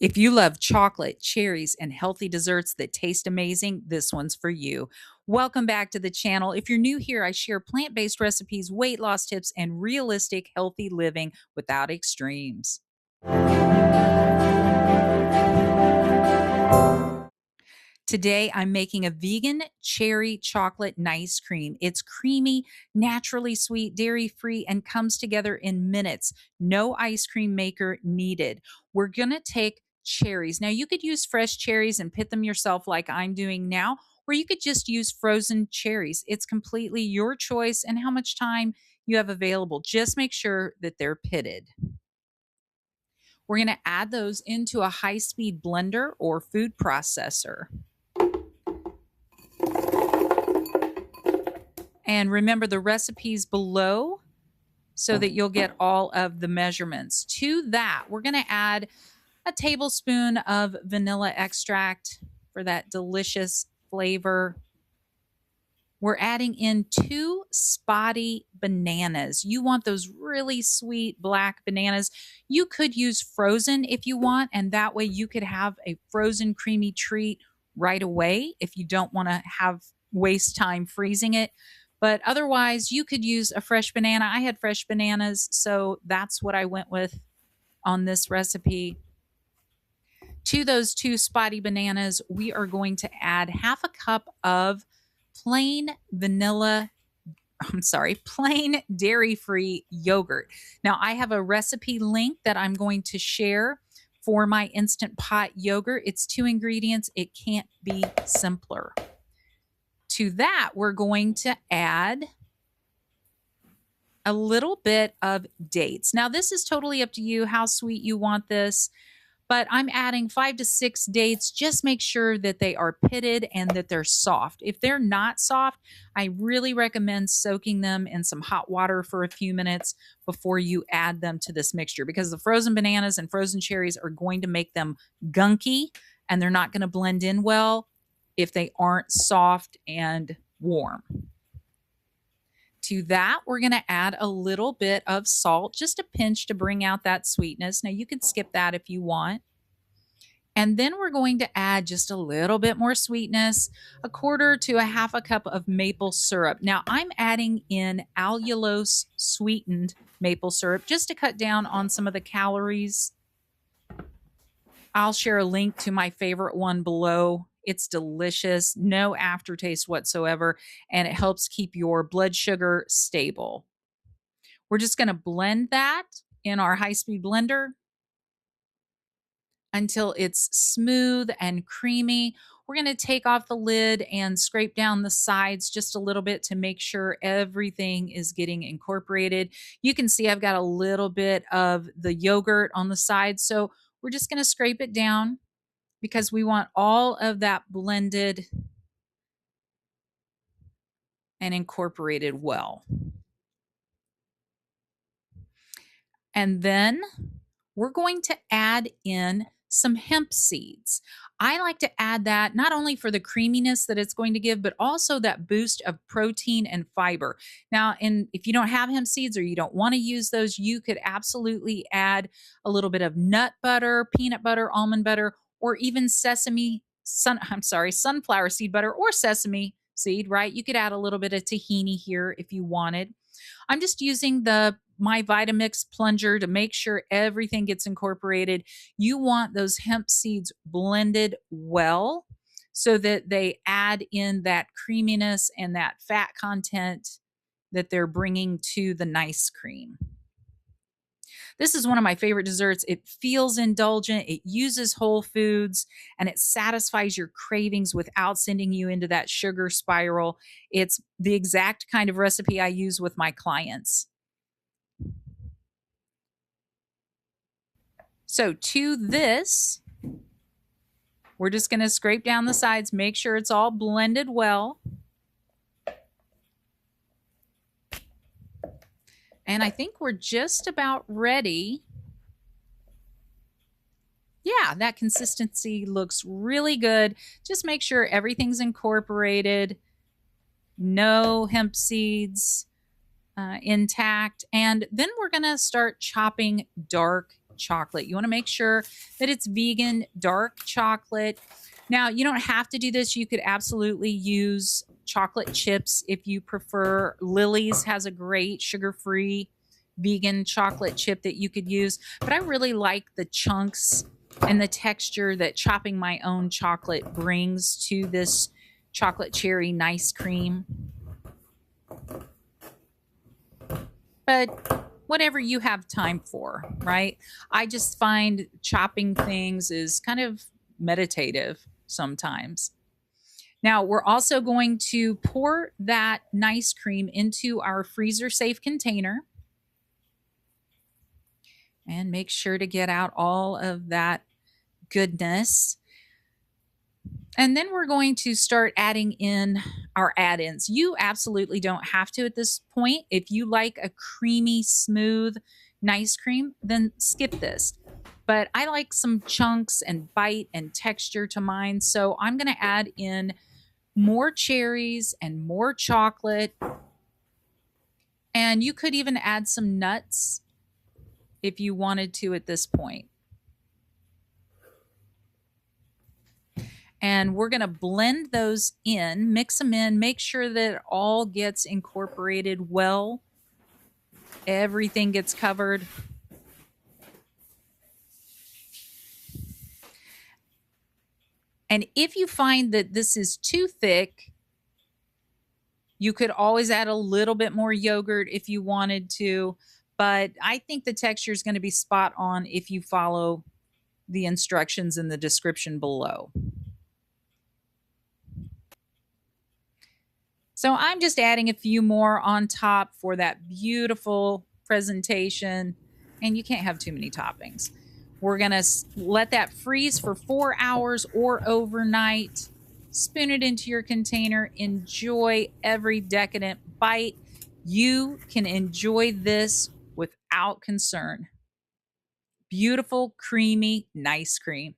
If you love chocolate, cherries, and healthy desserts that taste amazing, this one's for you. Welcome back to the channel. If you're new here, I share plant based recipes, weight loss tips, and realistic healthy living without extremes. Today, I'm making a vegan cherry chocolate nice cream. It's creamy, naturally sweet, dairy free, and comes together in minutes. No ice cream maker needed. We're going to take cherries. Now, you could use fresh cherries and pit them yourself, like I'm doing now, or you could just use frozen cherries. It's completely your choice and how much time you have available. Just make sure that they're pitted. We're going to add those into a high speed blender or food processor. And remember the recipes below so that you'll get all of the measurements. To that, we're going to add a tablespoon of vanilla extract for that delicious flavor. We're adding in 2 spotty bananas. You want those really sweet black bananas. You could use frozen if you want, and that way you could have a frozen creamy treat right away if you don't want to waste time freezing it. But otherwise, you could use a fresh banana. I had fresh bananas, so that's what I went with on this recipe. To those 2 spotty bananas, we are going to add half a cup of plain dairy-free yogurt. Now, I have a recipe link that I'm going to share for my Instant Pot yogurt. It's 2 ingredients. It can't be simpler. To that, we're going to add a little bit of dates. Now, this is totally up to you how sweet you want this, but I'm adding 5 to 6 dates. Just make sure that they are pitted and that they're soft. If they're not soft, I really recommend soaking them in some hot water for a few minutes before you add them to this mixture, because the frozen bananas and frozen cherries are going to make them gunky and they're not going to blend in well if they aren't soft and warm. To that, we're going to add a little bit of salt, just a pinch to bring out that sweetness. Now, you can skip that if you want. And then we're going to add just a little bit more sweetness, 1/4 to 1/2 cup of maple syrup. Now, I'm adding in allulose sweetened maple syrup just to cut down on some of the calories. I'll share a link to my favorite one below. It's delicious, no aftertaste whatsoever, and it helps keep your blood sugar stable. We're just going to blend that in our high-speed blender until it's smooth and creamy. We're going to take off the lid and scrape down the sides just a little bit to make sure everything is getting incorporated. You can see I've got a little bit of the yogurt on the side, so we're just going to scrape it down because we want all of that blended and incorporated well. And then we're going to add in some hemp seeds. I like to add that not only for the creaminess that it's going to give, but also that boost of protein and fiber. Now, if you don't have hemp seeds or you don't want to use those, you could absolutely add a little bit of nut butter, peanut butter, almond butter, or even sunflower seed butter or sesame seed, right? You could add a little bit of tahini here if you wanted. I'm just using my Vitamix plunger to make sure everything gets incorporated. You want those hemp seeds blended well so that they add in that creaminess and that fat content that they're bringing to the nice cream. This is one of my favorite desserts. It feels indulgent, it uses whole foods, and it satisfies your cravings without sending you into that sugar spiral. It's the exact kind of recipe I use with my clients. So to this, we're just going to scrape down the sides, make sure it's all blended well. And I think we're just about ready. Yeah, that consistency looks really good. Just make sure everything's incorporated. No hemp seeds intact. And then we're going to start chopping dark chocolate. You want to make sure that it's vegan, dark chocolate. Now, you don't have to do this. You could absolutely use chocolate chips if you prefer. Lily's has a great sugar-free vegan chocolate chip that you could use, but I really like the chunks and the texture that chopping my own chocolate brings to this chocolate cherry nice cream. But whatever you have time for, right? I just find chopping things is kind of meditative sometimes. Now, we're also going to pour that nice cream into our freezer safe container and make sure to get out all of that goodness. And then we're going to start adding in our add-ins. You absolutely don't have to at this point. If you like a creamy, smooth, nice cream, then skip this. But I like some chunks and bite and texture to mine, so I'm going to add in more cherries and more chocolate. And you could even add some nuts if you wanted to at this point. And we're going to blend those in, mix them in, make sure that it all gets incorporated well. Everything gets covered. And if you find that this is too thick, you could always add a little bit more yogurt if you wanted to. But I think the texture is going to be spot on if you follow the instructions in the description below. So I'm just adding a few more on top for that beautiful presentation. And you can't have too many toppings. We're going to let that freeze for 4 hours or overnight. Spoon it into your container. Enjoy every decadent bite. You can enjoy this without concern. Beautiful, creamy, nice cream.